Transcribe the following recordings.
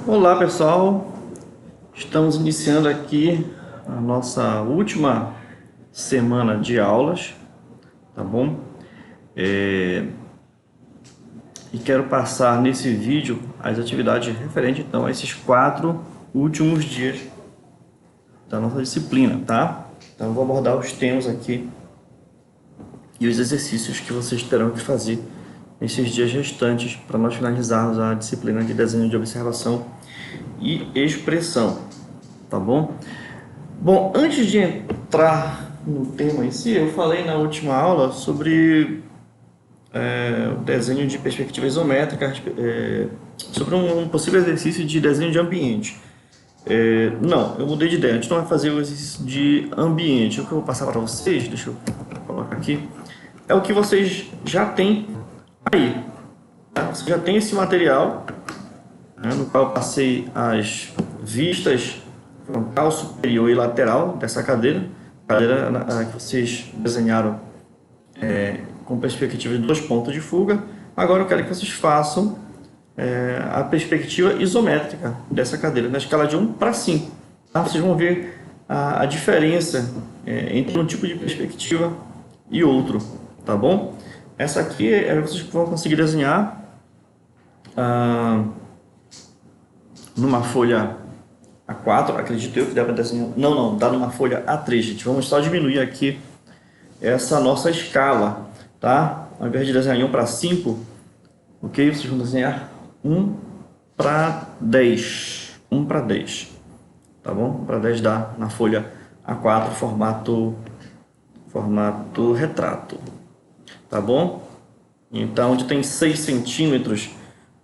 Olá pessoal, estamos iniciando aqui a nossa última semana de aulas, tá bom? E quero passar nesse vídeo as atividades referentes então a esses 4 últimos dias da nossa disciplina, tá? Então eu vou abordar os temas aqui e os exercícios que vocês terão que fazer nesses dias restantes para nós finalizarmos a disciplina de desenho de observação e expressão, tá bom? Bom, antes de entrar no tema em si, eu falei na última aula sobre o desenho de perspectiva isométrica, sobre um possível exercício de desenho de ambiente. Não, eu mudei de ideia. A gente não vai fazer o exercício de ambiente. O que eu vou passar para vocês, deixa eu colocar aqui, é o que vocês já têm aí. Tá? Você já tem esse material, né, no qual eu passei as vistas frontal, superior e lateral dessa cadeira que vocês desenharam com perspectiva de 2 pontos de fuga. Agora eu quero que vocês façam a perspectiva isométrica dessa cadeira na escala de 1 para 5. Tá? Vocês vão ver a diferença entre um tipo de perspectiva e outro, tá bom? Essa aqui vocês vão conseguir desenhar numa folha A4, acredito eu que dá para desenhar. Não, dá numa folha A3, gente. Vamos só diminuir aqui essa nossa escala, tá? Ao invés de desenhar 1 para 5, ok? Vocês vão desenhar 1 para 10. 1 para 10, tá bom? 1 para 10 dá na folha A4, formato retrato, tá bom? Então, onde tem 6 centímetros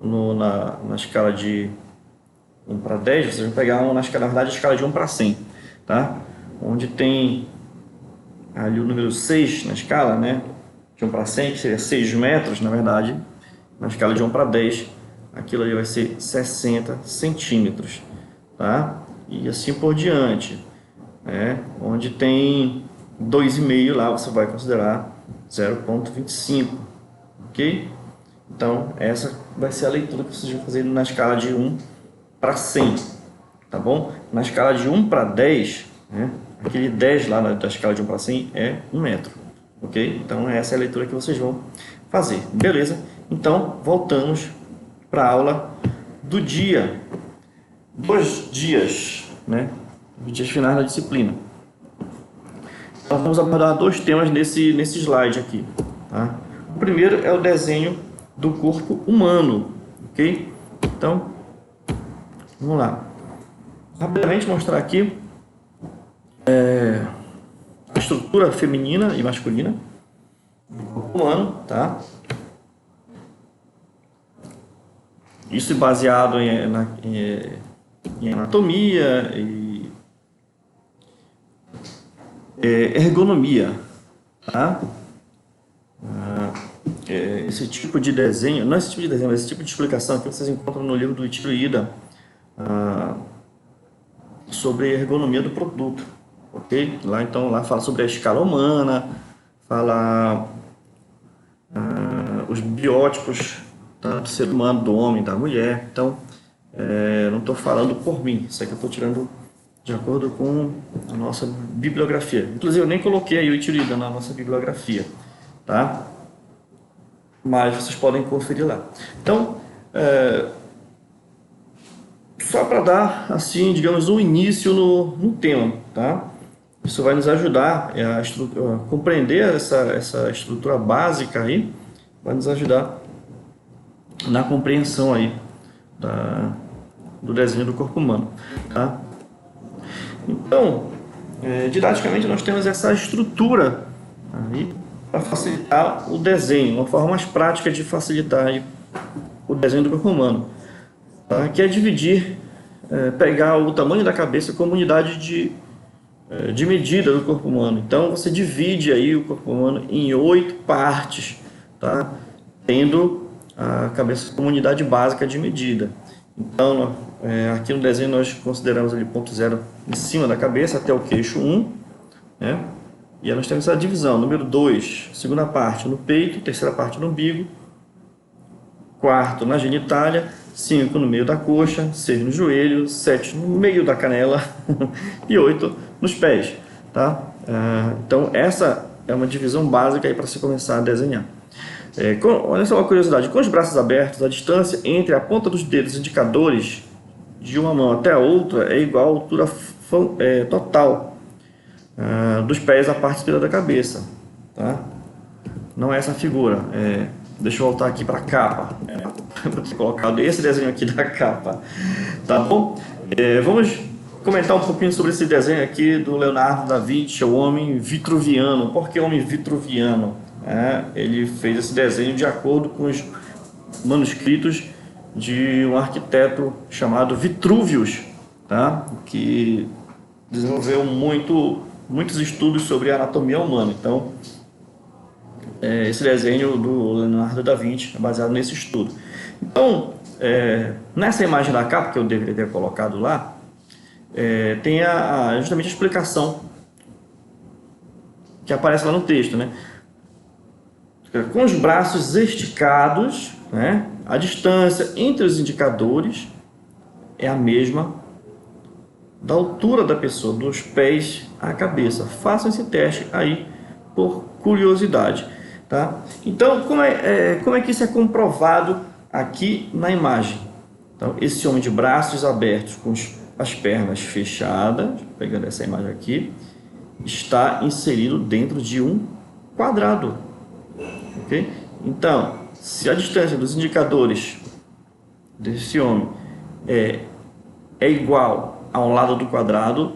na escala de 1 para 10, vocês vão pegar na verdade, a escala de 1 para 100, tá? Onde tem ali o número 6 na escala, né? De 1 para 100, que seria 6 metros, na verdade, na escala de 1 para 10, aquilo ali vai ser 60 centímetros, tá? E assim por diante, né? Onde tem 2,5 lá, você vai considerar 0,25, ok? Então, essa vai ser a leitura que vocês vão fazer na escala de 1 para 100, tá bom? Na escala de 1 para 10, né? Aquele 10 lá da escala de 1 para 100 é 1 metro, ok? Então, essa é a leitura que vocês vão fazer, beleza? Então, voltamos para a aula do dia. 2 dias, né? Os dias finais da disciplina. Então, vamos abordar 2 temas nesse slide aqui, tá? O primeiro é o desenho do corpo humano, ok? Então, vamos lá. Rapidamente mostrar aqui a estrutura feminina e masculina do corpo humano, tá? Isso baseado em anatomia e ergonomia, tá? Esse tipo de desenho, não esse tipo de desenho, mas esse tipo de explicação que vocês encontram no livro do Ichiro Ida sobre a ergonomia do produto, ok? Lá fala sobre a escala humana, fala os biótipos, tá, do ser humano, do homem, da mulher. Então, não estou falando por mim, isso aqui eu estou tirando de acordo com a nossa bibliografia. Inclusive, eu nem coloquei aí o Ichiro Ida na nossa bibliografia, tá? Mas vocês podem conferir lá. Então, só para dar, assim, digamos, um início no tema, tá? Isso vai nos ajudar a compreender essa estrutura básica aí, vai nos ajudar na compreensão aí do desenho do corpo humano, tá? Então, didaticamente nós temos essa estrutura aí para facilitar o desenho, uma forma mais prática de facilitar aí o desenho do corpo humano, tá? Que é dividir, pegar o tamanho da cabeça como unidade de medida do corpo humano. Então você divide aí o corpo humano em 8 partes, tá? Tendo a cabeça como unidade básica de medida. Então aqui no desenho nós consideramos ali ponto zero em cima da cabeça até o queixo 1, né? E aí nós temos essa divisão, número 2, segunda parte no peito, terceira parte no umbigo, quarto na genitália, 5 no meio da coxa, 6 no joelho, 7 no meio da canela e 8 nos pés, tá? Então essa é uma divisão básica aí para se começar a desenhar. Olha só uma curiosidade, com os braços abertos, a distância entre a ponta dos dedos indicadores de uma mão até a outra é igual à altura total dos pés à parte superior da cabeça, tá? Não é essa figura. Deixa eu voltar aqui para a capa. Vou ter colocado esse desenho aqui da capa, tá bom? Vamos comentar um pouquinho sobre esse desenho aqui do Leonardo da Vinci, o homem vitruviano. Por que homem vitruviano? Ele fez esse desenho de acordo com os manuscritos de um arquiteto chamado Vitruvius, tá? Que desenvolveu muitos estudos sobre a anatomia humana. Então, esse desenho do Leonardo da Vinci é baseado nesse estudo. Então, nessa imagem da capa que eu deveria ter colocado lá, tem justamente a explicação que aparece lá no texto, né? Com os braços esticados, né, a distância entre os indicadores é a mesma da altura da pessoa, dos pés à cabeça. Façam esse teste aí por curiosidade, tá? Então, como é que isso é comprovado aqui na imagem? Então, esse homem de braços abertos com as pernas fechadas, pegando essa imagem aqui, está inserido dentro de um quadrado. Okay? Então, se a distância dos indicadores desse homem é igual ao lado do quadrado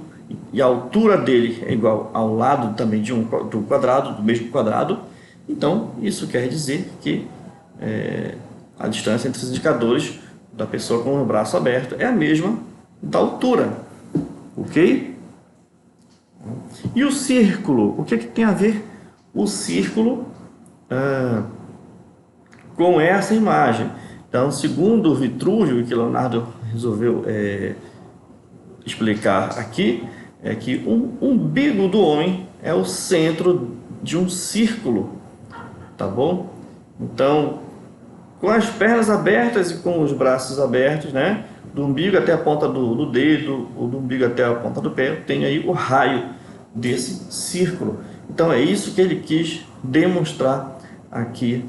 e a altura dele é igual ao lado também do quadrado, do mesmo quadrado, então isso quer dizer que a distância entre os indicadores da pessoa com o braço aberto é a mesma da altura, ok? E o círculo, o que tem a ver o círculo com essa imagem? Então, segundo o Vitruvio, que Leonardo resolveu explicar aqui, é que o umbigo do homem é o centro de um círculo, tá bom? Então, com as pernas abertas e com os braços abertos, né, do umbigo até a ponta do dedo, ou do umbigo até a ponta do pé, tem aí o raio desse círculo. Então é isso que ele quis demonstrar aqui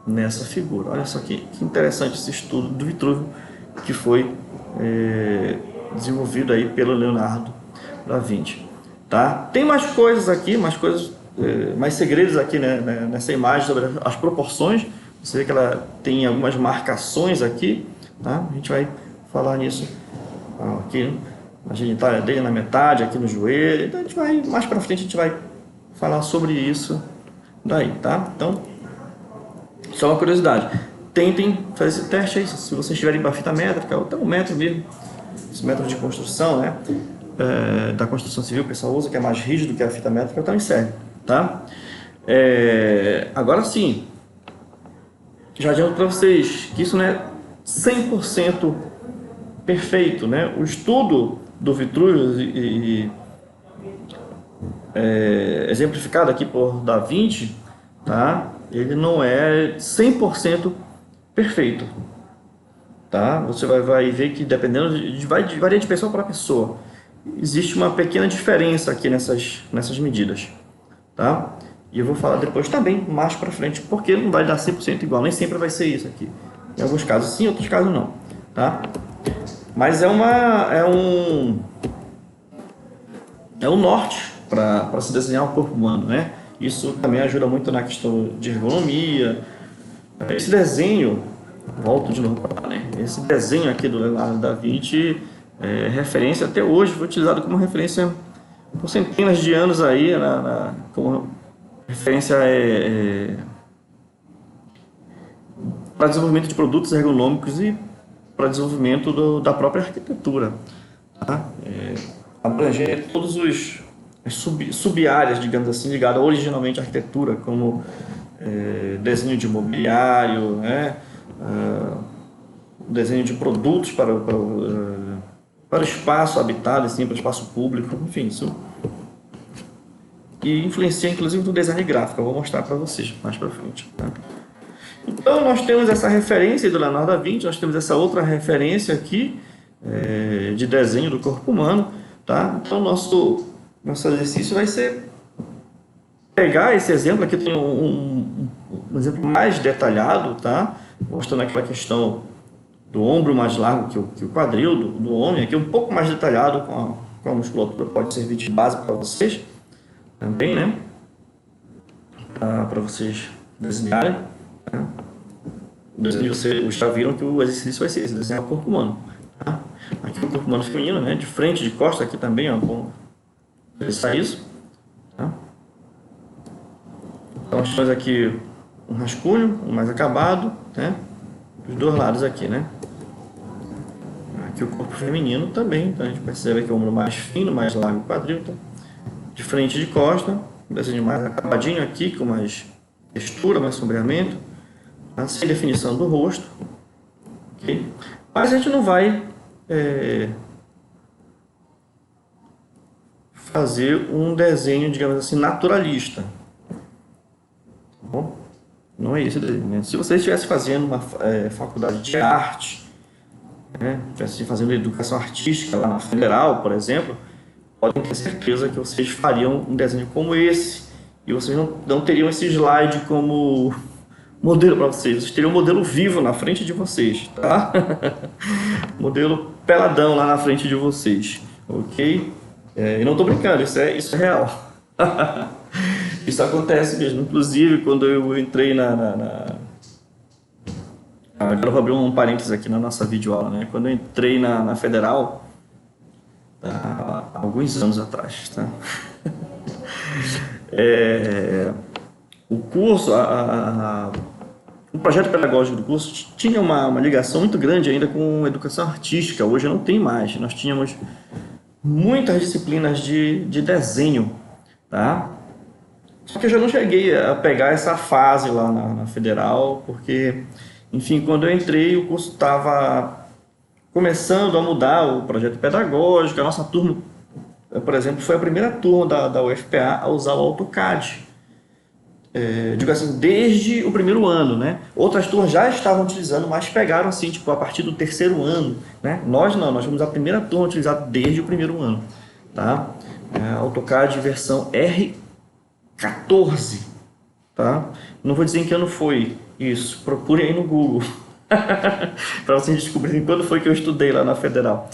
nessa figura. Olha só que interessante esse estudo do Vitruvio que foi desenvolvido aí pelo Leonardo da Vinci, tá? Tem mais coisas aqui, mais segredos aqui, né, nessa imagem sobre as proporções. Você vê que ela tem algumas marcações aqui, tá? A gente vai falar nisso aqui na genitália dele, na metade, aqui no joelho. Então a gente vai, mais para frente a gente vai falar sobre isso daí, tá? Então, só uma curiosidade, tentem fazer esse teste aí, se vocês tiverem para fita métrica, ou até um método mesmo, esse método de construção, né, da construção civil, o pessoal usa, que é mais rígido que a fita métrica, também serve, tá? Agora sim, já adianto para vocês que isso não é 100% perfeito, né? O estudo do Vitruvio exemplificado aqui por Da Vinci, tá? Ele não é 100% perfeito, tá? Você vai ver que dependendo varia de pessoa para pessoa. Existe uma pequena diferença aqui nessas medidas, tá? E eu vou falar depois também, mais para frente, porque não vai dar 100% igual, nem sempre vai ser isso aqui. Em alguns casos sim, em outros casos não, tá? Mas é um norte para se desenhar o corpo humano, né? Isso também ajuda muito na questão de ergonomia. Esse desenho, volto de novo para lá, né? Esse desenho aqui do Leonardo da Vinci é referência até hoje, foi utilizado como referência por centenas de anos aí, como referência para desenvolvimento de produtos ergonômicos e para desenvolvimento da própria arquitetura, tá? Abranger todos os sub-áreas, digamos assim, ligadas originalmente à arquitetura, como desenho de mobiliário, né? Desenho de produtos para o espaço habitado, assim, para o espaço público, enfim, isso. E influencia inclusive no design gráfico, eu vou mostrar para vocês mais para frente, tá? Então nós temos essa referência do Leonardo da Vinci, nós temos essa outra referência aqui de desenho do corpo humano, tá? Então nosso exercício vai ser pegar esse exemplo aqui, tem um exemplo mais detalhado, tá? Mostrando aquela questão do ombro mais largo que o quadril do homem, aqui um pouco mais detalhado com a musculatura, pode servir de base para vocês também, né? Para vocês desenharem. Tá? Vocês já viram que o exercício vai ser esse, desenhar o corpo humano. Tá? Aqui o corpo humano feminino, né? De frente, de costa aqui também, ó, bom pensar isso. Tá? Então nós temos aqui um rascunho, um mais acabado, né? Dos dois lados aqui, né? Aqui o corpo feminino também, então a gente percebe que o ombro mais fino, mais largo o quadril, então, de frente e de costa, um desenho mais acabadinho aqui, com mais textura, mais sombreamento, tá? Sem definição do rosto, ok? Mas a gente não vai fazer um desenho, digamos assim, naturalista. Tá bom? Não é esse o desenho, né? Se você estivesse fazendo uma faculdade de arte, né, estivesse fazendo educação artística lá na Federal, por exemplo, podem ter certeza que vocês fariam um desenho como esse e vocês não teriam esse slide como modelo para vocês teriam um modelo vivo na frente de vocês, tá? Modelo peladão lá na frente de vocês, ok? E não tô brincando, isso é real. Isso acontece mesmo, inclusive quando eu entrei agora eu vou abrir um parênteses aqui na nossa videoaula, né? Quando eu entrei na Federal, há alguns anos atrás, tá? O curso, o projeto pedagógico do curso tinha uma ligação muito grande ainda com educação artística. Hoje não tem mais. Nós tínhamos muitas disciplinas de desenho, tá? Só que eu já não cheguei a pegar essa fase lá na Federal, porque, enfim, quando eu entrei, o curso estava começando a mudar o projeto pedagógico. A nossa turma, por exemplo, foi a primeira turma da UFPA a usar o AutoCAD. Digo assim, desde o primeiro ano, né? Outras turmas já estavam utilizando, mas pegaram assim, tipo, a partir do terceiro ano, né? Nós não, nós fomos a primeira turma a utilizar desde o primeiro ano, tá? AutoCAD versão R14, tá? Não vou dizer em que ano foi isso, procure aí no Google para vocês descobrirem quando foi que eu estudei lá na Federal,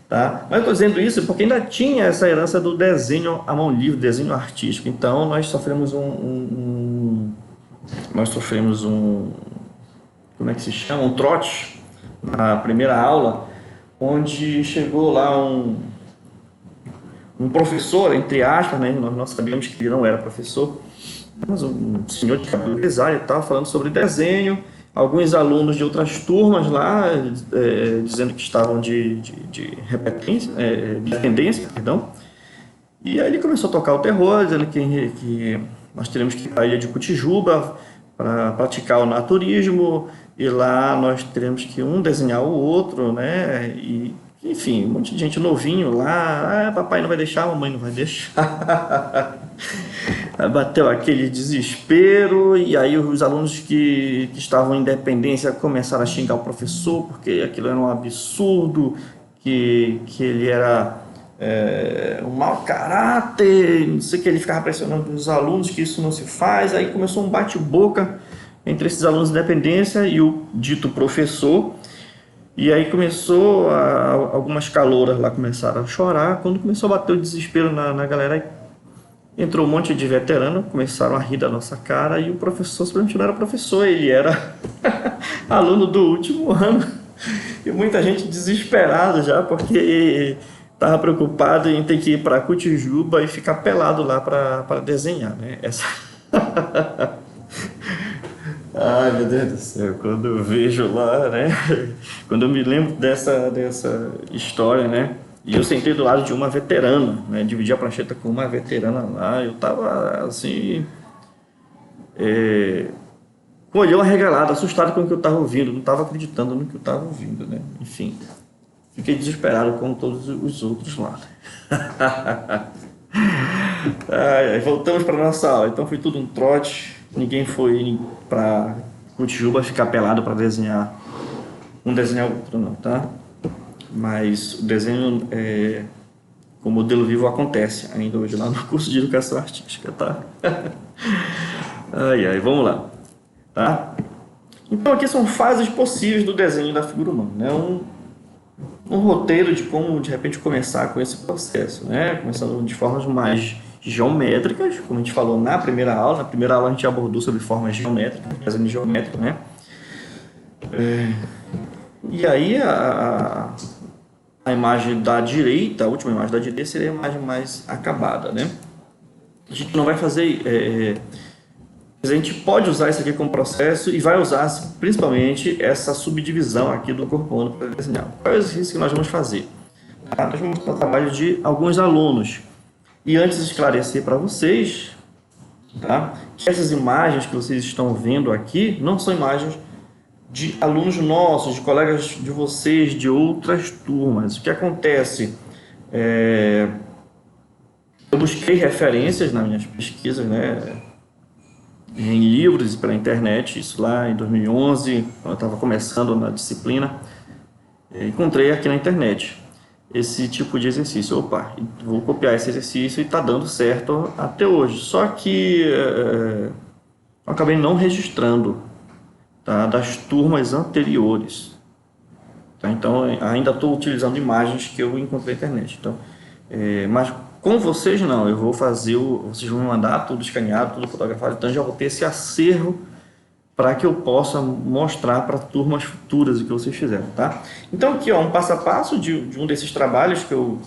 tá? Mas eu estou dizendo isso porque ainda tinha essa herança do desenho à mão livre, desenho artístico. Então nós sofremos como é que se chama? Um trote na primeira aula, onde chegou lá um professor, entre aspas, né? Nós sabíamos que ele não era professor, mas um senhor de cabelo grisalho e tal, falando sobre desenho. Alguns alunos de outras turmas lá, dizendo que estavam de dependência, perdão. E aí ele começou a tocar o terror, dizendo que nós teríamos que ir para a ilha de Cotijuba para praticar o naturismo, e lá nós teremos que um desenhar o outro, né? E, enfim, um monte de gente novinho lá, papai não vai deixar, mamãe não vai deixar. Bateu aquele desespero, e aí os alunos que estavam em dependência começaram a xingar o professor, porque aquilo era um absurdo, que ele era um mau caráter, não sei o que, ele ficava pressionando os alunos que isso não se faz. Aí começou um bate-boca entre esses alunos de dependência e o dito professor, e aí começou algumas calouras lá começaram a chorar. Quando começou a bater o desespero na galera, entrou um monte de veterano, começaram a rir da nossa cara, e o professor simplesmente não era professor, ele era aluno do último ano. E muita gente desesperada já, porque estava preocupado em ter que ir para Cotijuba e ficar pelado lá para desenhar, né? Ai, meu Deus do céu, quando eu vejo lá, né? Quando eu me lembro dessa história, né? E eu sentei do lado de uma veterana, né? Dividi a prancheta com uma veterana lá. Eu tava assim, com o olhão arregalado, assustado com o que eu estava ouvindo. Não estava acreditando no que eu estava ouvindo, né? Enfim, fiquei desesperado como todos os outros lá. Voltamos para nossa aula. Então foi tudo um trote. Ninguém foi para o tijolo vai ficar pelado para desenhar um desenhar o outro, não, tá? Mas o desenho com modelo vivo acontece ainda hoje lá no curso de educação artística, tá? Ai, vamos lá, tá? Então aqui são fases possíveis do desenho da figura humana, né? Um roteiro de como de repente começar com esse processo, né? Começando de formas mais geométricas, como a gente falou na primeira aula. Na primeira aula a gente abordou sobre formas geométricas, desenho geométrico, né? E aí a imagem da direita, a última imagem da direita seria a imagem mais acabada, né? A gente não vai fazer... a gente pode usar isso aqui como processo e vai usar principalmente essa subdivisão aqui do corpo humano para desenhar. Qual é o exercício que nós vamos fazer? Tá? Nós vamos mostrar o trabalho de alguns alunos. E antes de esclarecer para vocês, tá, que essas imagens que vocês estão vendo aqui não são imagens de alunos nossos, de colegas de vocês, de outras turmas. O que acontece? Eu busquei referências nas minhas pesquisas, né, em livros e pela internet, isso lá em 2011, quando eu estava começando na disciplina. Encontrei aqui na internet esse tipo de exercício. Opa, vou copiar esse exercício e está dando certo até hoje. Só que eu acabei não registrando, tá, das turmas anteriores. Tá? Então, ainda estou utilizando imagens que eu encontrei na internet. Então, mas com vocês não, eu vou fazer, vocês vão me mandar tudo escaneado, tudo fotografado, então já vou ter esse acervo para que eu possa mostrar para turmas futuras o que vocês fizeram, tá? Então aqui, ó, um passo a passo de um desses trabalhos que eu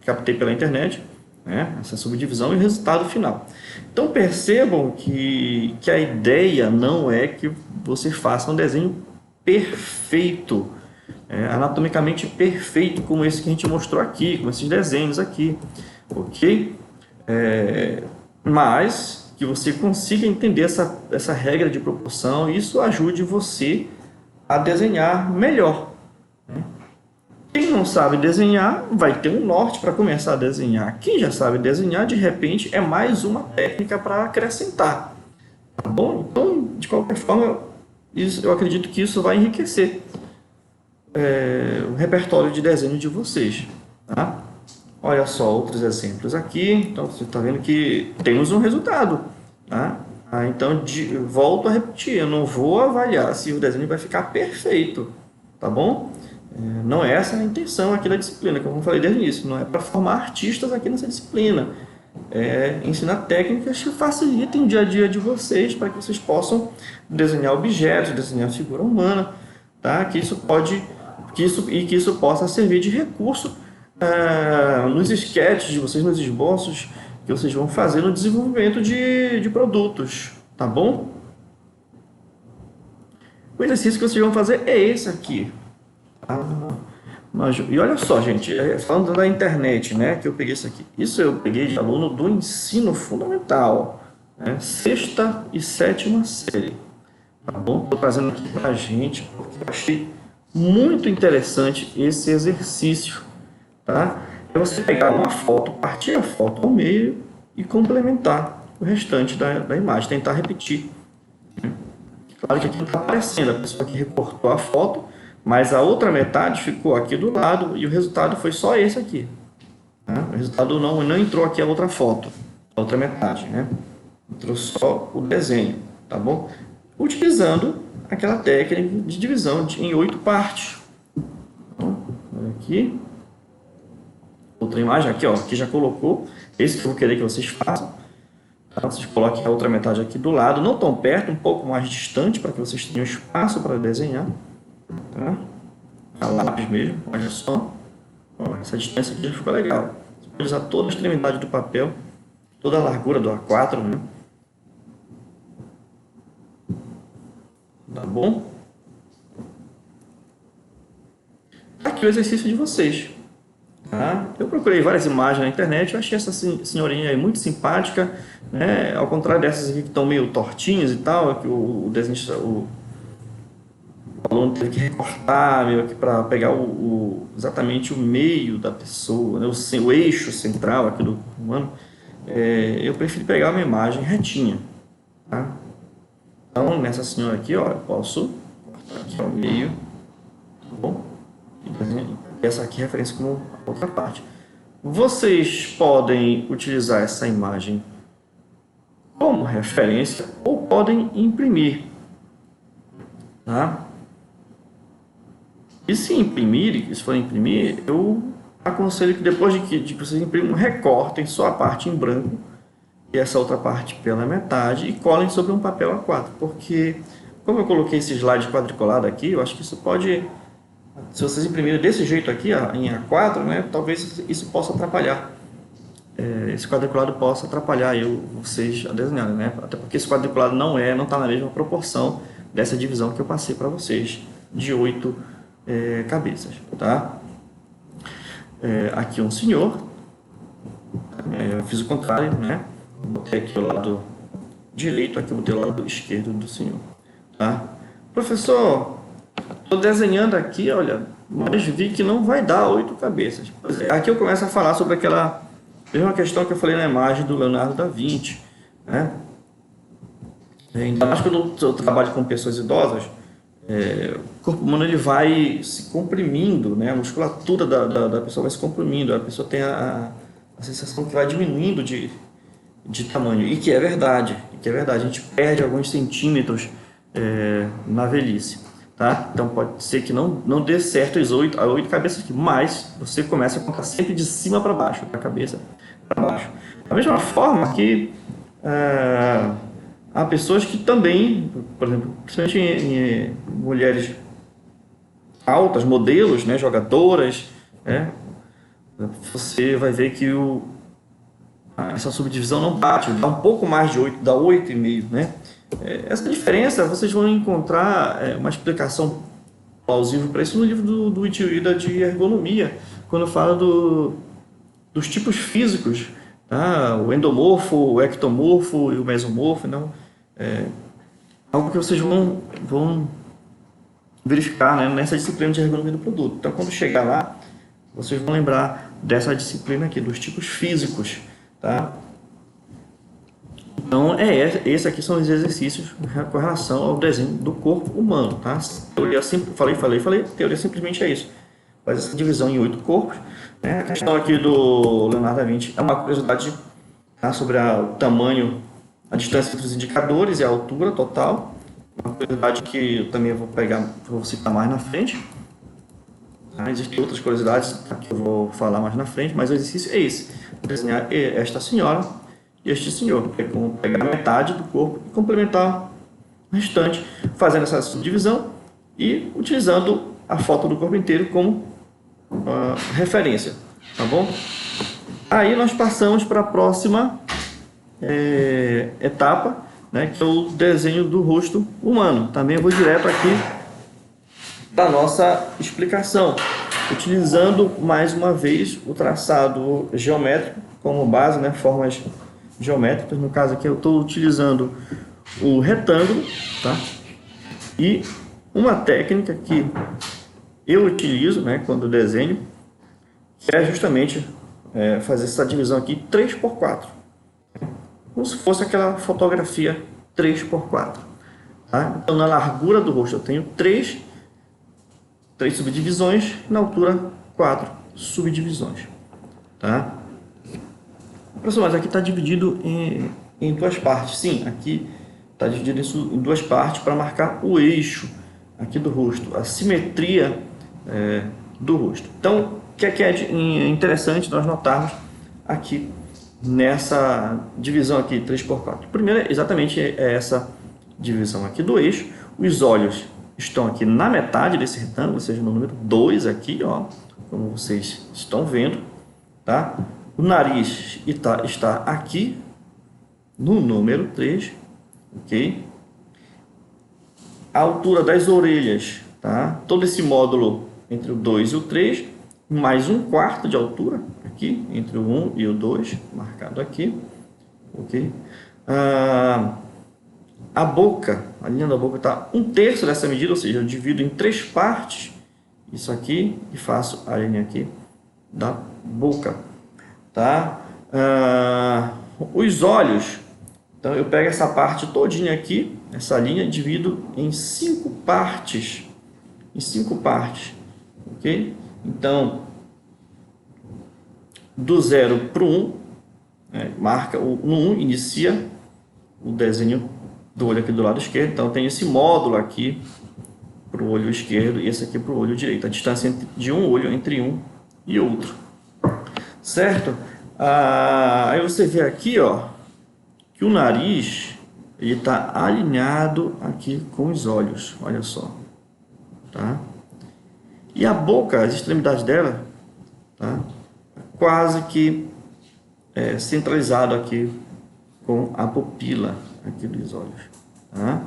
captei pela internet, né? Essa subdivisão e o resultado final. Então percebam que a ideia não é que você faça um desenho perfeito, anatomicamente perfeito, como esse que a gente mostrou aqui, como esses desenhos aqui, ok? Mas que você consiga entender essa regra de proporção e isso ajude você a desenhar melhor. Quem não sabe desenhar vai ter um norte para começar a desenhar. Quem já sabe desenhar, de repente, é mais uma técnica para acrescentar. Tá bom? Então, de qualquer forma, eu acredito que isso vai enriquecer o repertório de desenho de vocês. Tá? Olha só outros exemplos aqui. Então, você está vendo que temos um resultado. Tá? Então, volto a repetir. Eu não vou avaliar se o desenho vai ficar perfeito. Tá bom? Não é essa a intenção aqui da disciplina, como eu falei desde o início. Não é para formar artistas aqui nessa disciplina. É ensinar técnicas que facilitem o dia a dia de vocês, para que vocês possam desenhar objetos, desenhar figura humana, tá? Que isso possa servir de recurso nos esquetes de vocês, nos esboços que vocês vão fazer no desenvolvimento de produtos, tá bom? O exercício que vocês vão fazer é esse aqui. E olha só, gente, falando da internet, né, que eu peguei isso aqui. Isso eu peguei de aluno do ensino fundamental, né, 6ª e 7ª série. Tá bom? Estou trazendo aqui pra gente, porque eu achei muito interessante esse exercício, tá? É você pegar uma foto, partir a foto ao meio e complementar o restante da imagem, tentar repetir. Claro que aqui não está aparecendo, a pessoa que recortou a foto, mas a outra metade ficou aqui do lado e o resultado foi só esse aqui. Tá? O resultado não entrou aqui a outra foto, a outra metade, né? Entrou só o desenho, tá bom? Utilizando aquela técnica de divisão em 8 partes. Então, olha aqui. Outra imagem aqui, ó, que já colocou. Esse que eu vou querer que vocês façam. Tá? Vocês coloquem a outra metade aqui do lado, não tão perto, um pouco mais distante, para que vocês tenham espaço para desenhar. Tá? A lápis mesmo, olha só. Ó, essa distância aqui já ficou legal. Você pode usar toda a extremidade do papel, toda a largura do A4, né? Tá bom? Aqui o exercício de vocês. Tá? Eu procurei várias imagens na internet, eu achei essa senhorinha aí muito simpática, né? Ao contrário dessas aqui que estão meio tortinhas e tal, que o desenhista, o aluno teve que recortar meio que para pegar exatamente o meio da pessoa, né? O eixo central aqui do humano. Eu preferi pegar uma imagem retinha, tá? Então, nessa senhora aqui, ó, eu posso cortar aqui ao meio, tá bom? E essa aqui é referência como a outra parte. Vocês podem utilizar essa imagem como referência ou podem imprimir, tá? E se imprimirem, se forem imprimir, eu aconselho que depois de que vocês imprimam, recortem só a parte em branco e essa outra parte pela metade e colhem sobre um papel A4, porque como eu coloquei esse slide quadriculado aqui, eu acho que isso pode, se vocês imprimirem desse jeito aqui, em A4, né, talvez isso possa atrapalhar. Esse quadriculado possa atrapalhar vocês a desenharem, né? Até porque esse quadriculado não está na mesma proporção dessa divisão que eu passei para vocês, de 8 cabeças, tá? Aqui um senhor, eu fiz o contrário, né? Botei aqui o lado direito, aqui eu botei o lado esquerdo do senhor, tá? Professor, estou desenhando aqui, olha, mas vi que não vai dar 8 cabeças. Aqui eu começo a falar sobre aquela mesma questão que eu falei na imagem do Leonardo da Vinci, né? Ainda mais quando eu trabalho com pessoas idosas, o corpo humano ele vai se comprimindo, né? A musculatura da pessoa vai se comprimindo, a pessoa tem a sensação que vai diminuindo de tamanho, e que é verdade, a gente perde alguns centímetros na velhice, tá? Então pode ser que não dê certo as 8 cabeças aqui, mas você começa a contar sempre de cima para baixo, da cabeça para baixo. Da mesma forma que há pessoas que também, por exemplo, principalmente em mulheres altas, modelos, né, jogadoras, né, você vai ver que essa subdivisão não bate, dá um pouco mais de 8, dá 8,5, né? Essa diferença vocês vão encontrar uma explicação plausível para isso no livro do Itioida de ergonomia, quando fala dos tipos físicos, tá? O endomorfo, o ectomorfo e o mesomorfo, não? Algo que vocês vão verificar, né, nessa disciplina de ergonomia do produto. Então, quando chegar lá, vocês vão lembrar dessa disciplina aqui, dos tipos físicos, tá? Então, esses aqui são os exercícios com relação ao desenho do corpo humano, tá? Teoria falei, teoria simplesmente é isso. Faz essa divisão em 8 corpos, né? A questão aqui do Leonardo da Vinci é uma curiosidade, tá, sobre o tamanho, a distância entre os indicadores e a altura total. Uma curiosidade que eu também vou citar mais na frente. Existem outras curiosidades que eu vou falar mais na frente, mas o exercício é esse: desenhar esta senhora e este senhor. Pegar metade do corpo e complementar o restante, fazendo essa subdivisão e utilizando a foto do corpo inteiro como referência, tá bom? Aí nós passamos para a próxima etapa, né, que é o desenho do rosto humano. Também eu vou direto aqui da nossa explicação, utilizando mais uma vez o traçado geométrico como base, né, formas geométricas. No caso aqui eu estou utilizando o retângulo, tá? E uma técnica que eu utilizo, né, quando desenho, é justamente fazer essa divisão aqui 3x4, como se fosse aquela fotografia 3x4, tá? Então na largura do rosto eu tenho 3 subdivisões, na altura 4 subdivisões, tá? Professor, mas aqui está dividido em 2 partes. Sim, aqui está dividido isso em 2 partes para marcar o eixo aqui do rosto, a simetria do rosto. Então, o que é interessante nós notarmos aqui nessa divisão aqui 3x4? Primeiro, exatamente essa divisão aqui do eixo. Os olhos estão aqui na metade desse retângulo, ou seja, no número 2 aqui, ó, como vocês estão vendo, tá? O nariz está aqui no número 3, ok? A altura das orelhas, tá? Todo esse módulo entre o 2 e o 3, mais 1/4 de altura aqui, entre o 1 e o 2, marcado aqui, ok? A boca, a linha da boca está 1/3 dessa medida, ou seja, eu divido em 3 partes isso aqui e faço a linha aqui da boca, tá? Os olhos, então eu pego essa parte todinha aqui essa linha divido em 5 partes, ok? Então, do 0 para o 1, marca no 1, inicia o desenho do olho aqui do lado esquerdo. Então, tem esse módulo aqui para o olho esquerdo e esse aqui para o olho direito. A distância de um olho entre um e outro, certo? Aí você vê aqui, ó, que o nariz ele está alinhado aqui com os olhos, olha só, tá? E a boca, as extremidades dela, tá? Quase que centralizado aqui com a pupila aqui dos olhos, tá?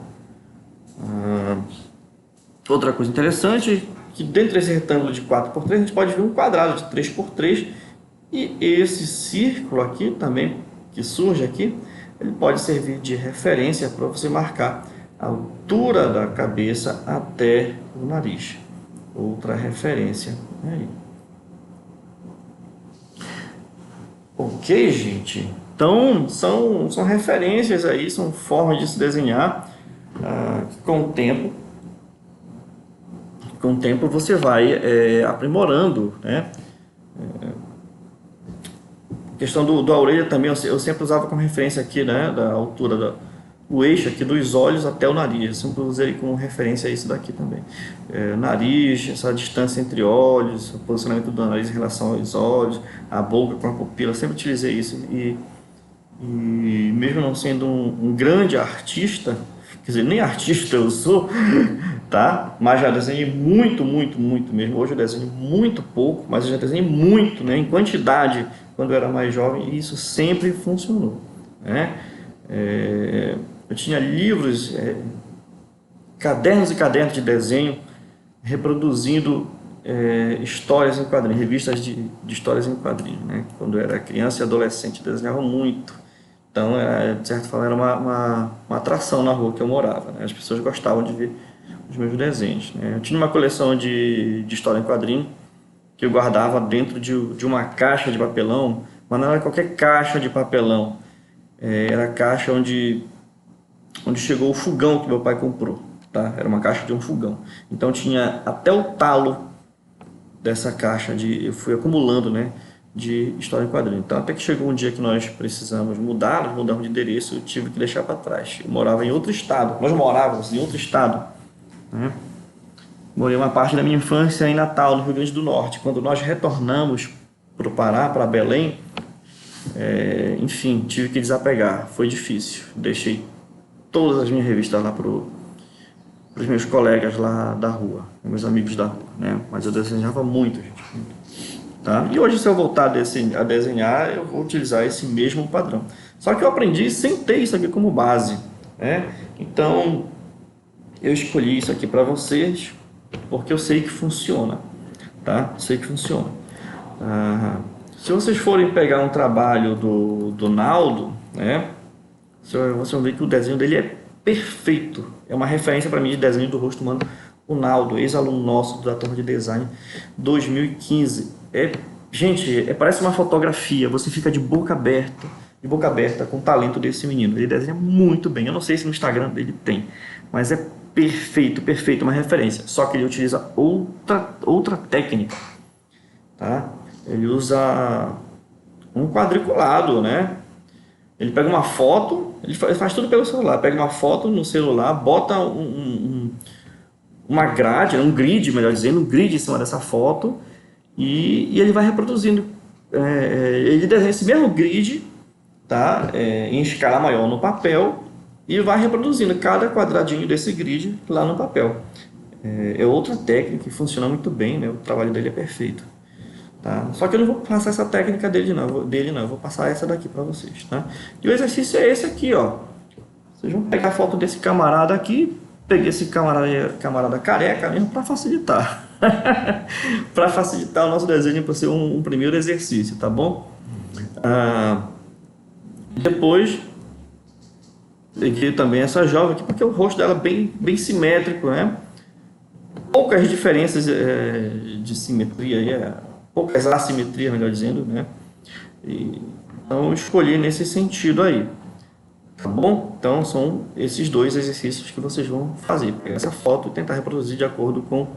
Outra coisa interessante, que dentro desse retângulo de 4x3, a gente pode ver um quadrado de 3x3, e esse círculo aqui também, que surge aqui, ele pode servir de referência para você marcar a altura da cabeça até o nariz. Outra referência aí. Ok, gente? Então, são referências aí, são formas de se desenhar. Com o tempo você vai aprimorando, né? A questão da orelha também, eu sempre usava como referência aqui, né? Da altura o eixo aqui dos olhos até o nariz. Eu sempre usei como referência isso daqui também. Nariz, essa distância entre olhos, o posicionamento do nariz em relação aos olhos, a boca com a pupila, eu sempre utilizei isso. E mesmo não sendo um grande artista, quer dizer, nem artista eu sou, tá? Mas já desenhei muito mesmo. Hoje eu desenho muito pouco, mas eu já desenhei muito, né? Em quantidade, quando eu era mais jovem, e isso sempre funcionou, né? Eu tinha livros, cadernos e cadernos de desenho, reproduzindo histórias em quadrinhos, revistas de histórias em quadrinhos, né? Quando eu era criança e adolescente, eu desenhava muito. Então, de certa forma, era uma atração na rua que eu morava, né? As pessoas gostavam de ver os meus desenhos, né? Eu tinha uma coleção de história em quadrinho que eu guardava dentro de uma caixa de papelão, mas não era qualquer caixa de papelão. Era a caixa onde chegou o fogão que meu pai comprou, tá? Era uma caixa de um fogão. Então tinha até o talo dessa caixa eu fui acumulando, né, de história em quadrinho. Então até que chegou um dia que nós precisamos mudamos de endereço, eu tive que deixar para trás. Eu morava em outro estado, nós morávamos em outro estado, né? Morei uma parte da minha infância em Natal, no Rio Grande do Norte. Quando nós retornamos para o Pará, para Belém, enfim, tive que desapegar, foi difícil. Deixei todas as minhas revistas lá para os meus colegas lá da rua, meus amigos da rua, né? Mas eu desenhava muito, gente, tá? E hoje, se eu voltar a desenhar, eu vou utilizar esse mesmo padrão. Só que eu aprendi sem ter isso aqui como base, né? Então, eu escolhi isso aqui para vocês, porque eu sei que funciona, tá? Sei que funciona. Se vocês forem pegar um trabalho do Naldo, né? Vocês vão ver que o desenho dele é perfeito. É uma referência para mim de desenho do rosto humano. O Naldo, ex-aluno nosso da turma de design 2015. Gente, parece uma fotografia. Você fica de boca aberta com o talento desse menino. Ele desenha muito bem. Eu não sei se no Instagram dele tem, mas é perfeito, uma referência. Só que ele utiliza outra técnica, tá? Ele usa um quadriculado, né? Ele pega uma foto, ele faz tudo pelo celular. Pega uma foto no celular, bota uma grade, um grid, melhor dizendo, um grid em cima dessa foto, e ele vai reproduzindo. Ele desenha esse mesmo grid, tá? Em escala maior no papel, e vai reproduzindo cada quadradinho desse grid lá no papel. É outra técnica que funciona muito bem, né? O trabalho dele é perfeito. Tá? Só que eu não vou passar essa técnica dele não, eu vou passar essa daqui para vocês, tá? E o exercício é esse aqui, ó. Vocês vão pegar a foto desse camarada aqui, peguei esse camarada careca mesmo para facilitar, para facilitar o nosso desenho, para ser um primeiro exercício, tá bom? Depois peguei também essa jovem aqui, porque o rosto dela é bem simétrico, né? Poucas diferenças de simetria aí, poucas assimetrias, melhor dizendo, né? Então eu escolhi nesse sentido aí. tá bom? Então são esses dois exercícios que vocês vão fazer, pegar essa foto e tentar reproduzir de acordo com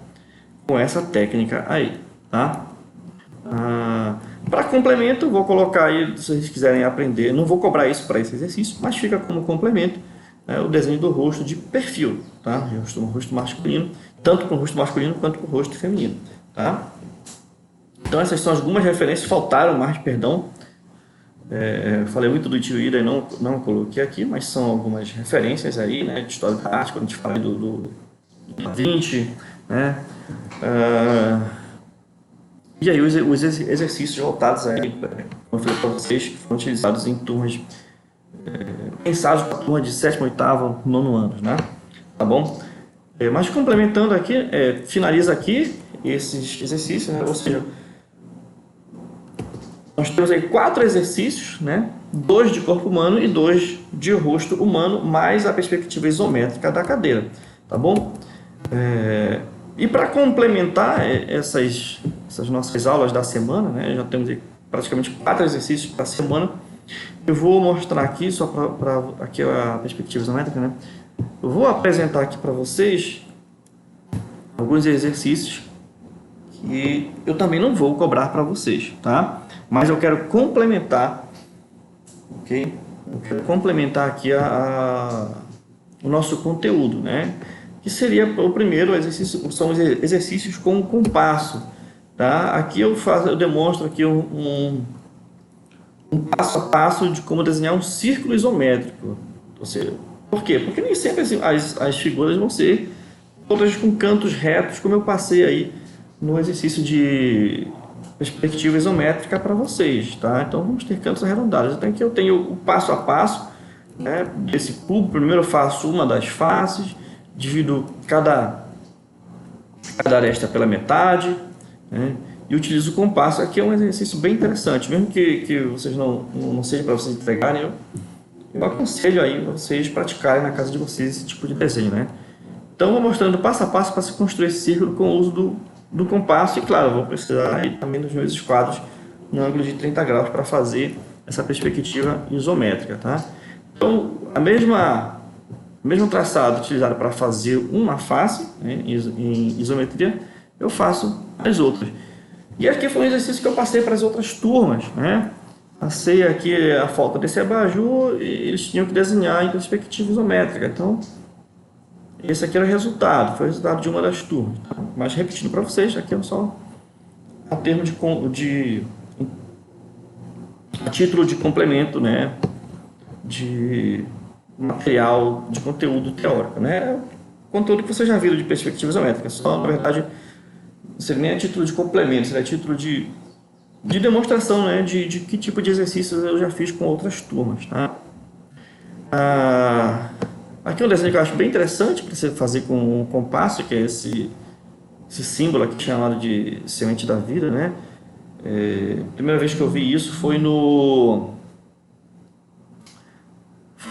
essa técnica aí, tá? Para complemento, vou colocar aí, se vocês quiserem aprender, não vou cobrar isso para esse exercício, mas fica como complemento, né, o desenho do rosto de perfil, tá? O rosto masculino, tanto para o rosto masculino quanto para o rosto feminino, tá? Então essas são algumas referências, faltaram mais, perdão. Falei muito do Tio Ida e não coloquei aqui, mas são algumas referências aí, né, de história da arte, quando a gente fala do Da Vinci, né? E aí os exercícios voltados aí, como eu falei para vocês, que foram utilizados em turmas, pensados para turma de 7º, 8º, 9º anos, né? Tá bom? Mas complementando aqui, finaliza aqui esses exercícios, né? Ou seja, nós temos aí 4 exercícios, né? 2 de corpo humano e 2 de rosto humano, mais a perspectiva isométrica da cadeira, tá bom? E para complementar essas nossas aulas da semana, né? Já temos aí praticamente 4 exercícios para a semana. Eu vou mostrar aqui, só para aqui a perspectiva isométrica, né? Eu vou apresentar aqui para vocês alguns exercícios que eu também não vou cobrar para vocês, tá? Mas eu quero complementar, ok? Eu quero complementar aqui o nosso conteúdo, né? Que seria o primeiro exercício, são os exercícios com compasso, tá? Aqui eu demonstro aqui um passo a passo de como desenhar um círculo isométrico. Ou seja, por quê? Porque nem sempre as figuras vão ser todas com cantos retos, como eu passei aí no exercício de perspectiva isométrica para vocês, tá? Então vamos ter cantos arredondados. Então aqui eu tenho o passo a passo, né, desse cubo. Primeiro eu faço uma das faces, divido cada aresta pela metade, né, e utilizo o compasso. Aqui é um exercício bem interessante, mesmo que vocês não seja para vocês entregarem, eu aconselho aí vocês praticarem na casa de vocês esse tipo de desenho, né? Então vou mostrando passo a passo para se construir esse círculo com o uso do compasso, e claro, vou precisar aí também dos meus esquadros no ângulo de 30 graus para fazer essa perspectiva isométrica, tá? Então o mesmo traçado utilizado para fazer uma face, né, em isometria, eu faço as outras. E aqui foi um exercício que eu passei para as outras turmas, né? Passei aqui a foto desse abajur e eles tinham que desenhar em perspectiva isométrica. Então, esse aqui era o resultado, foi o resultado de uma das turmas. Tá? Mas repetindo para vocês, aqui é só a termo a título de complemento, né? De material, de conteúdo teórico, né? Conteúdo que vocês já viram de perspectiva isométrica, só na verdade não seria nem a título de complemento, seria a título de demonstração, né, de que tipo de exercícios eu já fiz com outras turmas, tá? Aqui é um desenho que eu acho bem interessante para você fazer com o compasso, que é esse símbolo aqui chamado de semente da vida, né? A primeira vez que eu vi isso foi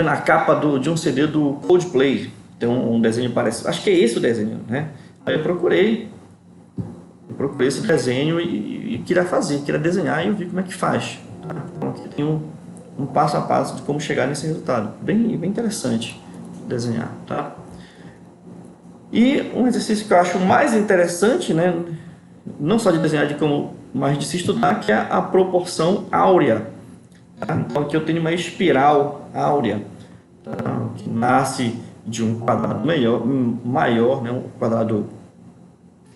na capa de um CD do Coldplay. Tem um desenho parecido, acho que é esse o desenho, né? Aí eu procurei esse desenho e queria desenhar, e eu vi como é que faz, tá? Então aqui tem um passo a passo de como chegar nesse resultado, bem interessante de desenhar, tá? E um exercício que eu acho mais interessante, né, não só de desenhar, mas de se estudar, que é a proporção áurea, tá? Então aqui eu tenho uma espiral áurea, tá, que nasce de um quadrado maior, né,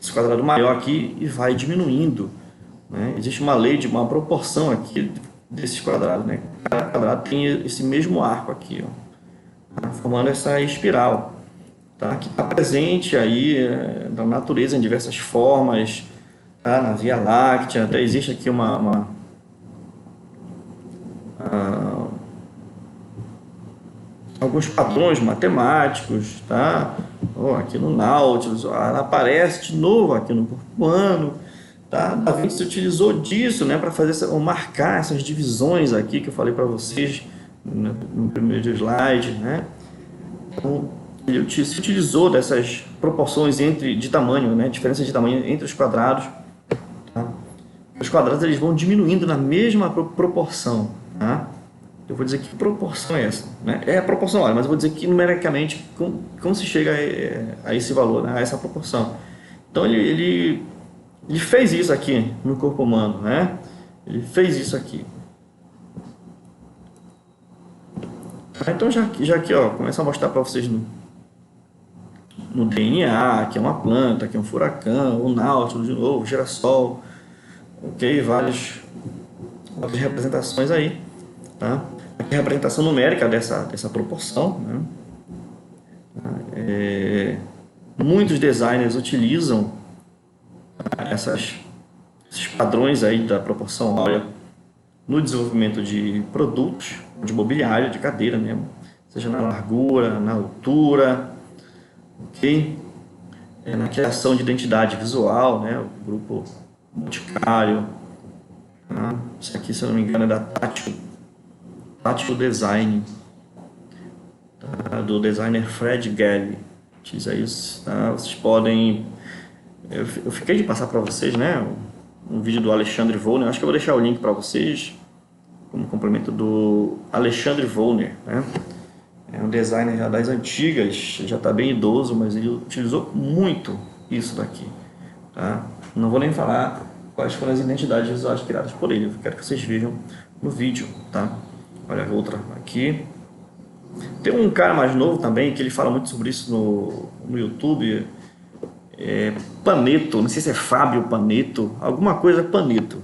esse quadrado maior aqui, e vai diminuindo, né? Existe uma lei de uma proporção aqui desses quadrados, né? Cada quadrado tem esse mesmo arco aqui, ó, tá? Formando essa espiral, tá? Que está presente aí na natureza em diversas formas, tá? Na Via Láctea, até existe aqui alguns padrões matemáticos, tá? Aqui no Nautilus, ela aparece de novo aqui no corpo humano, tá? Da Vinci se utilizou disso, né, para marcar essas divisões aqui que eu falei para vocês no primeiro slide, né? Então, ele se utilizou dessas proporções de tamanho, né, diferença de tamanho entre os quadrados, tá? Os quadrados eles vão diminuindo na mesma proporção, tá? eu vou dizer que proporção é essa, né? É proporcional, mas eu vou dizer que numericamente como se chega a esse valor, né? A essa proporção. Então ele fez isso aqui no corpo humano, né? Ele fez isso aqui. Então já aqui, ó, começa a mostrar para vocês no DNA, que é uma planta, que é um furacão, o náutico de novo, o girassol, ok? Várias representações aí, tá? Aqui a representação numérica dessa proporção, né? Muitos designers utilizam esses padrões aí da proporção áurea no desenvolvimento de produtos, de mobiliário, de cadeira mesmo, seja na largura, na altura, ok? Na criação de identidade visual, né? O grupo Boticário, tá? Isso aqui, se eu não me engano, é da Tátil Design, tá? Do designer Fred Gelli. Utiliza isso, tá? Vocês podem... Eu fiquei de passar para vocês, né? Um vídeo do Alexandre Wollner. Acho que eu vou deixar o link para vocês como complemento do Alexandre Wollner, né? É um designer já das antigas, já está bem idoso, mas ele utilizou muito isso daqui, tá? Não vou nem falar quais foram as identidades visuais criadas por ele, eu quero que vocês vejam no vídeo, tá? Olha a outra aqui. Tem um cara mais novo também, que ele fala muito sobre isso no YouTube, Paneto, não sei se é Fábio Paneto, alguma coisa Paneto.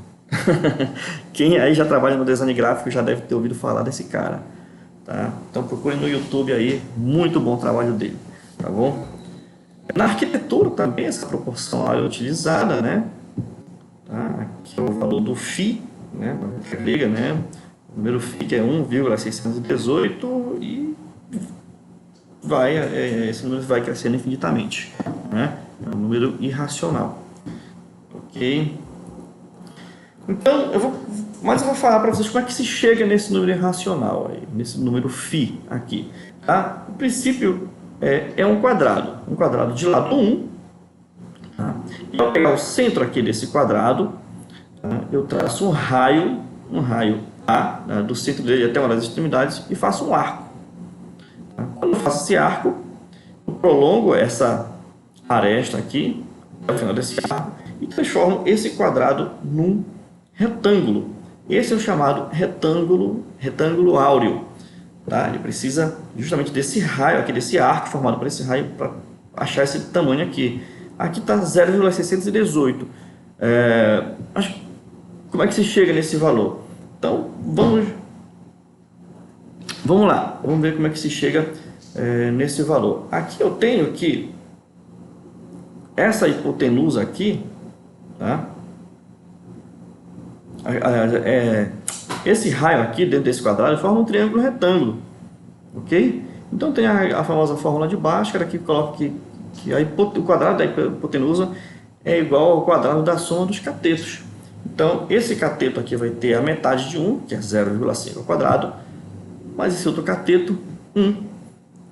Quem aí já trabalha no design gráfico já deve ter ouvido falar desse cara, tá? Então procure no YouTube aí, muito bom o trabalho dele, tá bom? Na arquitetura também essa proporção é utilizada, né? Tá? Aqui é o valor do φ, né? Grega, né? O número φ que é 1,618 e esse número vai crescendo infinitamente, né? É um número irracional, ok? Então, eu vou falar para vocês como é que se chega nesse número irracional, aí, nesse número φ aqui, tá? O princípio é um quadrado de lado 1, tá? E ao pegar o centro aqui desse quadrado, tá? Eu traço um raio A, né, do centro dele até uma das extremidades e faço um arco. Tá? Quando eu faço esse arco, eu prolongo essa aresta aqui, até o final desse arco, e transformo esse quadrado num retângulo. Esse é o chamado retângulo áureo. Tá? Ele precisa justamente desse raio aqui, desse arco formado por esse raio, para achar esse tamanho aqui. Aqui está 0,618. Mas como é que se chega nesse valor? Então, vamos lá. Vamos ver como é que se chega nesse valor. Aqui eu tenho que essa hipotenusa aqui, tá? Esse raio aqui dentro desse quadrado forma um triângulo retângulo, ok? Então tem a famosa fórmula de Bhaskara que coloca que o quadrado da hipotenusa é igual ao quadrado da soma dos catetos. Então esse cateto aqui vai ter a metade de 1, que é 0,5 ao quadrado, mais esse outro cateto 1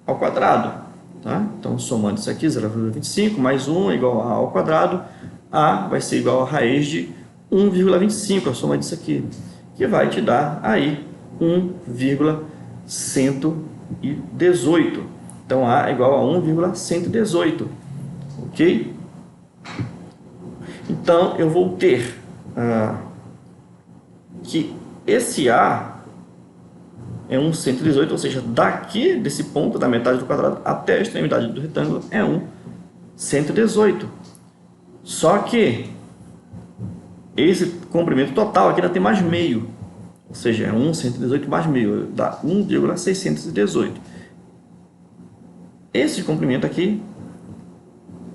ao quadrado, tá? Então somando isso aqui, 0,25 mais 1 é igual a ao quadrado, a vai ser igual a raiz de 1,25, a soma disso aqui, que vai te dar aí 1,118. Então A é igual a 1,118, ok? Então eu vou ter que esse A é 1,118, ou seja, daqui desse ponto da metade do quadrado até a extremidade do retângulo é 1,118. Só que esse comprimento total aqui ainda tem mais meio, ou seja, é 1,118 mais meio, dá 1,618. Esse comprimento aqui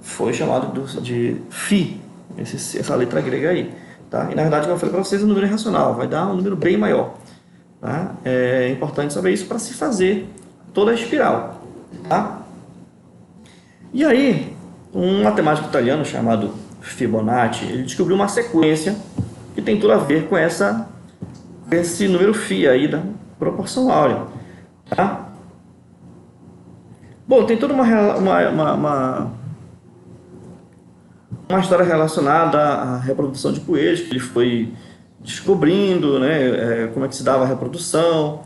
foi chamado de φ, essa letra grega aí, tá? E na verdade, como eu falei para vocês, o número é racional, vai dar um número bem maior, tá? É importante saber isso para se fazer toda a espiral, tá? E aí, um matemático italiano chamado Fibonacci, ele descobriu uma sequência que tem tudo a ver com esse número φ aí da proporção áurea, tá? Bom, tem toda uma história relacionada à reprodução de coelhos, que ele foi descobrindo, né, como é que se dava a reprodução,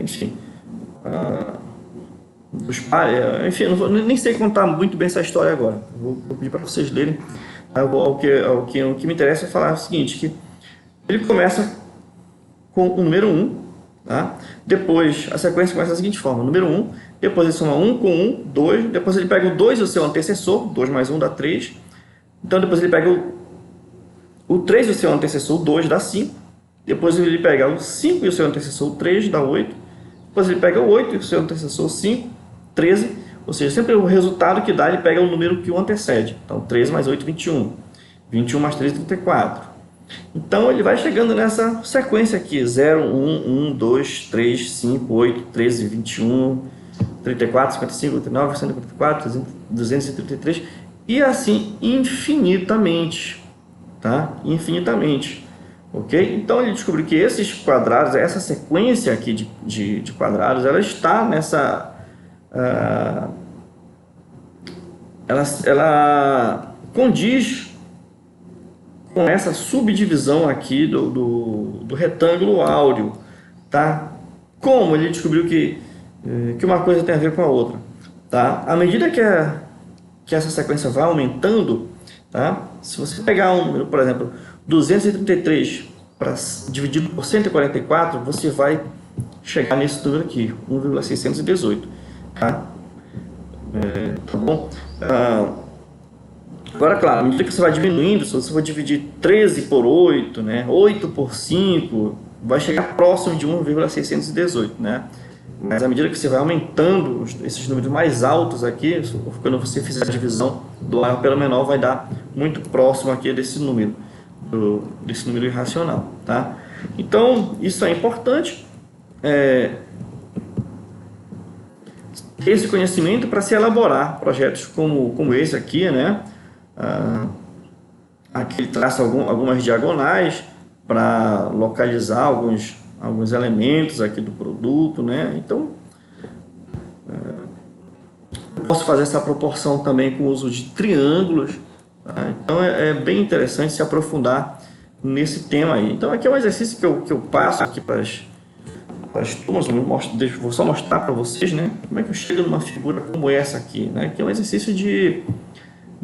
enfim, enfim, eu não nem sei contar muito bem essa história agora. Vou pedir para vocês lerem. O que me interessa é falar o seguinte, que ele começa com o número 1, tá? Depois a sequência começa da seguinte forma: número 1, depois ele soma 1 com 1, 2, depois ele pega o 2 e o seu antecessor, 2 mais 1 dá 3. Então depois ele pega o 3 e o seu antecessor, o 2 dá 5. Depois ele pega o 5 e o seu antecessor, o 3 dá 8. Depois ele pega o 8 e o seu antecessor, 5, 13. Ou seja, sempre o resultado que dá, ele pega o número que o antecede. Então 13 mais 8, 21. 21 mais 3, 34. Então ele vai chegando nessa sequência aqui: 0, 1, 1, 2, 3, 5, 8, 13, 21, 34, 55, 59, 154, 233 e assim infinitamente, tá? Infinitamente, ok? Então ele descobriu que esses quadrados, essa sequência aqui de quadrados, ela está nessa, ela condiz com essa subdivisão aqui do retângulo áureo, tá? Como ele descobriu que uma coisa tem a ver com a outra, tá? À medida que essa sequência vai aumentando, tá? Se você pegar um número, por exemplo, 233 dividido por 144, você vai chegar nesse número aqui, 1,618, tá? Tá bom? Agora, claro, à medida que você vai diminuindo, se você for dividir 13 por 8, né, 8 por 5, vai chegar próximo de 1,618, né? Mas à medida que você vai aumentando esses números mais altos aqui, quando você fizer a divisão do maior pelo menor, vai dar muito próximo aqui desse número, desse número irracional, tá? Então, isso é importante, esse conhecimento para se elaborar projetos como esse aqui, né? Aqui ele traça algumas diagonais para localizar alguns elementos aqui do produto, né? Então, eu posso fazer essa proporção também com o uso de triângulos, tá? Então é bem interessante se aprofundar nesse tema aí. Então aqui é um exercício que eu passo aqui para as turmas, vou só mostrar para vocês, né? Como é que eu chego numa figura como essa aqui, né? Que é um exercício de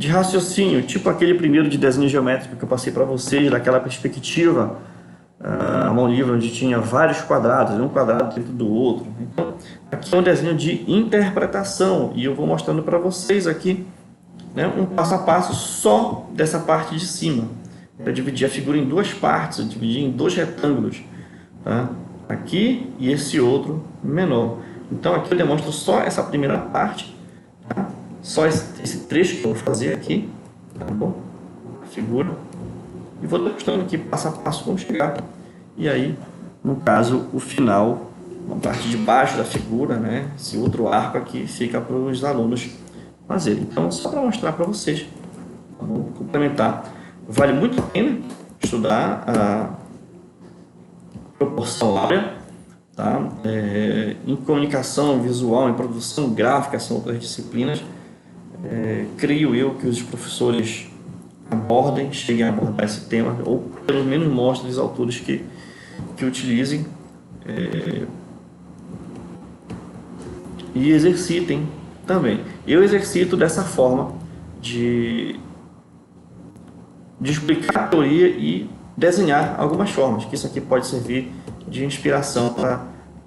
raciocínio, tipo aquele primeiro de desenho geométrico que eu passei para vocês, daquela perspectiva a mão livre, onde tinha vários quadrados, um quadrado dentro do outro. Então, aqui é um desenho de interpretação, e eu vou mostrando para vocês aqui, né, um passo a passo só dessa parte de cima. Eu dividi a figura em duas partes, eu dividi em dois retângulos, tá? Aqui e esse outro menor. Então aqui eu demonstro só essa primeira parte, tá? Só esse trecho que eu vou fazer aqui, tá bom? A figura. E vou mostrando aqui passo a passo como chegar. E aí, no caso, o final, a parte de baixo da figura, né? Esse outro arco aqui fica para os alunos fazerem. Então, só para mostrar para vocês, tá bom? Complementar. Vale muito a pena estudar a proporção áurea, tá? Em comunicação visual, em produção gráfica, são outras disciplinas. Creio eu que os professores cheguem a abordar esse tema, ou pelo menos mostrem os autores que utilizem e exercitem também. Eu exercito dessa forma de explicar a teoria e desenhar algumas formas, que isso aqui pode servir de inspiração para a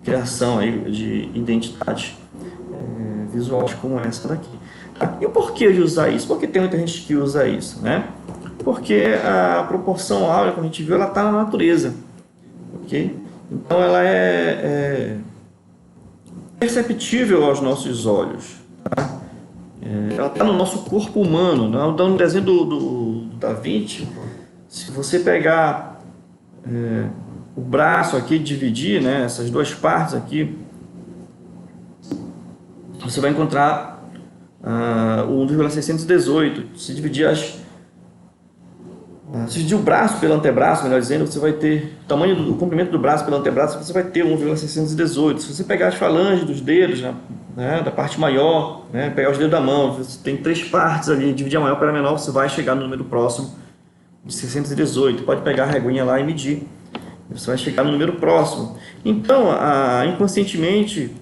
criação aí de identidades visuais como essa daqui. E o porquê de usar isso? Porque tem muita gente que usa isso, né? Porque a proporção áurea, como a gente viu, ela está na natureza, ok? Então ela é perceptível aos nossos olhos, tá? Ela está no nosso corpo humano, né? Então, no desenho do Da Vinci, se você pegar o braço aqui, dividir, né, essas duas partes aqui, você vai encontrar o 1,618. Se dividir o braço pelo antebraço, melhor dizendo, você vai ter o tamanho do comprimento do braço pelo antebraço, você vai ter 1,618. Se você pegar as falanges dos dedos, né, da parte maior, né, pegar os dedos da mão, você tem três partes ali, dividir a maior para a menor, você vai chegar no número próximo de 618. Pode pegar a reguinha lá e medir. você vai chegar no número próximo. Então, inconscientemente,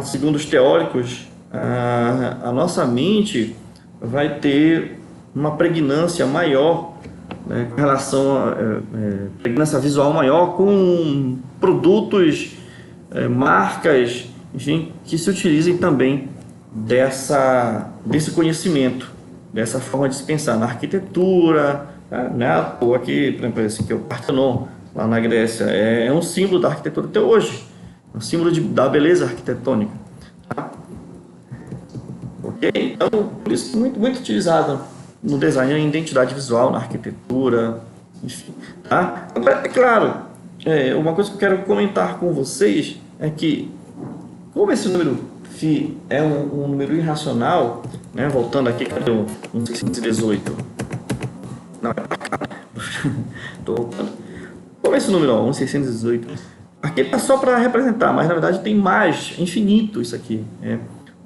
segundo os teóricos, a nossa mente vai ter uma pregnância maior, né, com relação a pregnância visual maior com produtos, marcas, enfim, que se utilizem também desse conhecimento, dessa forma de se pensar na arquitetura, né? Aqui, por exemplo, esse aqui é o Parthenon, lá na Grécia, é um símbolo da arquitetura até hoje, um símbolo da beleza arquitetônica. Tá? Ok? Então, por isso, muito utilizado no design, na identidade visual, na arquitetura, enfim. Tá? Agora, é claro, uma coisa que eu quero comentar com vocês é que, como esse número φ é um número irracional, né? Voltando aqui, cadê o 618? Não, é pra cá. Tô voltando. Como esse número, 1618, aqui está só para representar, mas na verdade tem mais, infinito isso aqui.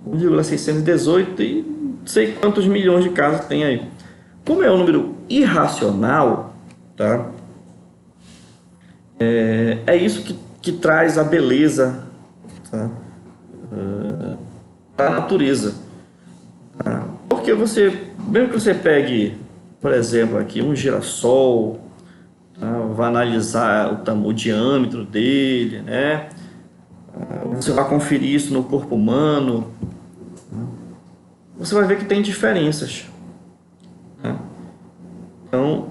1,618 e não sei quantos milhões de casos tem aí. Como é um número irracional, tá? É isso que traz a beleza, tá? Da natureza. Tá? Porque mesmo que você pegue, por exemplo, aqui um girassol, tá? Vai analisar o diâmetro dele, né? Você vai conferir isso no corpo humano, né? Você vai ver que tem diferenças, né? Então,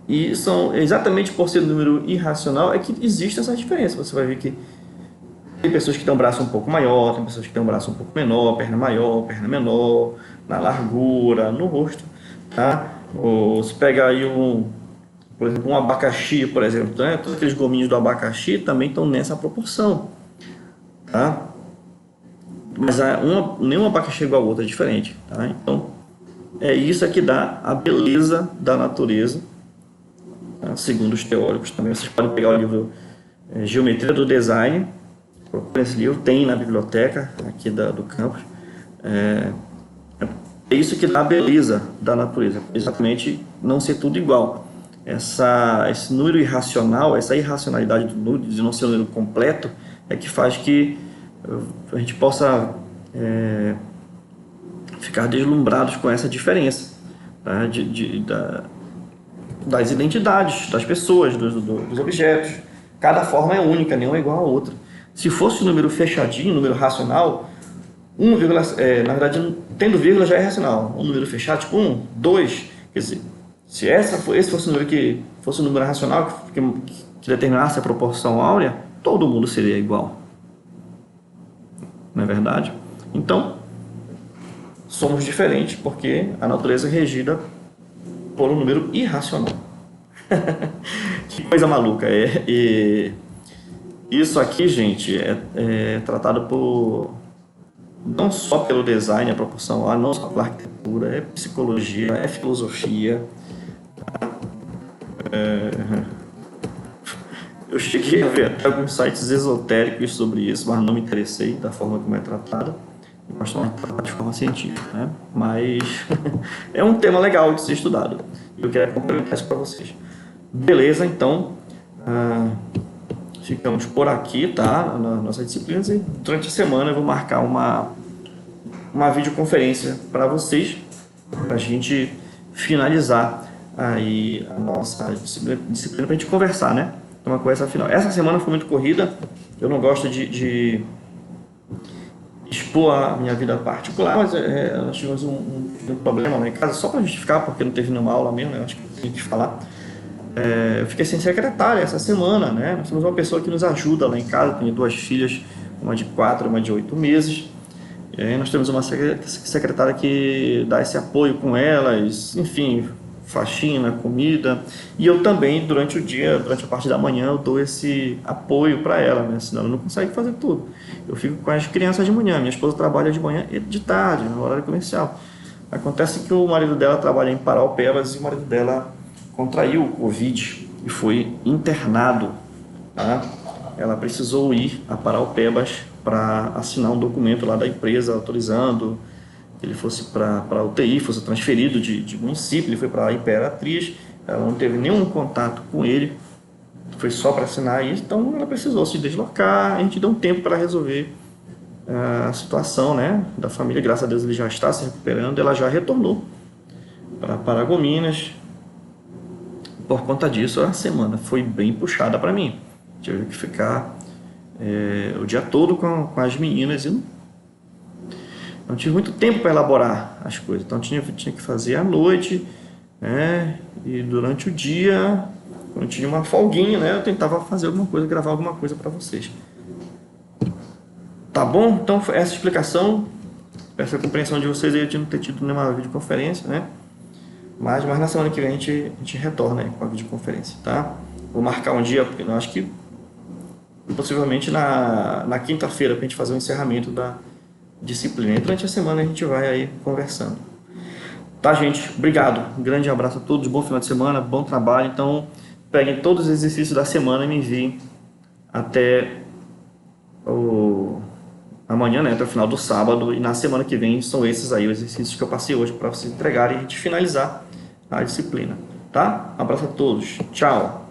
e são exatamente por ser um número irracional é que existe essa diferença. Você vai ver que tem pessoas que têm um braço um pouco maior, tem pessoas que têm um braço um pouco menor, perna maior, perna menor, na largura, no rosto, tá? Ou se pega aí por exemplo, um abacaxi, por exemplo, né? Todos aqueles gominhos do abacaxi também estão nessa proporção, tá? Mas nenhum abacaxi é igual ao outro, é diferente, tá? Então, é isso que dá a beleza da natureza, tá? Segundo os teóricos também. Vocês podem pegar o livro Geometria do Design, procure esse livro, tem na biblioteca aqui do campus. É isso que dá a beleza da natureza, exatamente não ser tudo igual. Esse número irracional, essa irracionalidade do número, de não ser um número completo, é que faz que a gente possa ficar deslumbrados com essa diferença, tá? Das identidades das pessoas, dos objetos. Cada forma é única, nenhuma é igual a outra. Se fosse um número fechadinho, um número racional, na verdade, tendo vírgula já é racional. Um número fechado, tipo 1, 2, quer dizer, se esse fosse um número que fosse um número racional que determinasse a proporção áurea, todo mundo seria igual. Não é verdade? Então, somos diferentes porque a natureza é regida por um número irracional. Que coisa maluca. Isso aqui, gente, é tratado não só pelo design, a proporção A, não só pela arquitetura, é psicologia, é filosofia. Eu cheguei a ver até alguns sites esotéricos sobre isso, mas não me interessei da forma como é tratado. Eu gosto de tratar de forma científica, né? Mas é um tema legal de ser estudado. Eu quero complementar isso para vocês. Beleza, então ficamos por aqui, tá? Nas nossas disciplinas, e durante a semana eu vou marcar uma videoconferência para vocês, para a gente finalizar aí a nossa disciplina para a gente conversar, né? Uma coisa final. Essa semana foi muito corrida, eu não gosto de expor a minha vida particular, mas nós tivemos um problema lá em casa, só para justificar, porque não teve nenhuma aula mesmo, né? Acho que tem que falar. Eu fiquei sem secretária essa semana, né? Nós temos uma pessoa que nos ajuda lá em casa, tenho 2 filhas, uma de 4 e uma de 8 meses. E aí nós temos uma secretária que dá esse apoio com elas, enfim, faxina, comida. E eu também, durante o dia, durante a parte da manhã, eu dou esse apoio para ela, né? Senão ela não consegue fazer tudo. Eu fico com as crianças de manhã, minha esposa trabalha de manhã e de tarde, no horário comercial. Acontece que o marido dela trabalha em Paraupebas e o marido dela contraiu o Covid e foi internado, tá? Ela precisou ir a Paraupebas para assinar um documento lá da empresa autorizando que ele fosse para a UTI, fosse transferido de município. Ele foi para a Imperatriz, ela não teve nenhum contato com ele, foi só para assinar isso, então ela precisou se deslocar, a gente deu um tempo para resolver a situação, né, da família. Graças a Deus ele já está se recuperando, ela já retornou para Paragominas. Por conta disso, a semana foi bem puxada para mim. Tive que ficar o dia todo com as meninas e não tive muito tempo para elaborar as coisas. Então tinha que fazer à noite, né? E durante o dia, quando tinha uma folguinha, né, eu tentava fazer alguma coisa, gravar alguma coisa para vocês. Tá bom? Então essa explicação, peço a compreensão de vocês aí de não ter tido nenhuma videoconferência, né? Mas na semana que vem a gente retorna aí com a videoconferência, tá? Vou marcar um dia, porque eu acho que possivelmente na quinta-feira, para a gente fazer o encerramento da disciplina. E durante a semana a gente vai aí conversando. Tá, gente? Obrigado. Um grande abraço a todos, bom final de semana, bom trabalho. Então, peguem todos os exercícios da semana e me enviem até amanhã, né? Até o final do sábado. E na semana que vem são esses aí os exercícios que eu passei hoje para vocês entregarem e a gente finalizar a disciplina. Tá? Um abraço a todos. Tchau.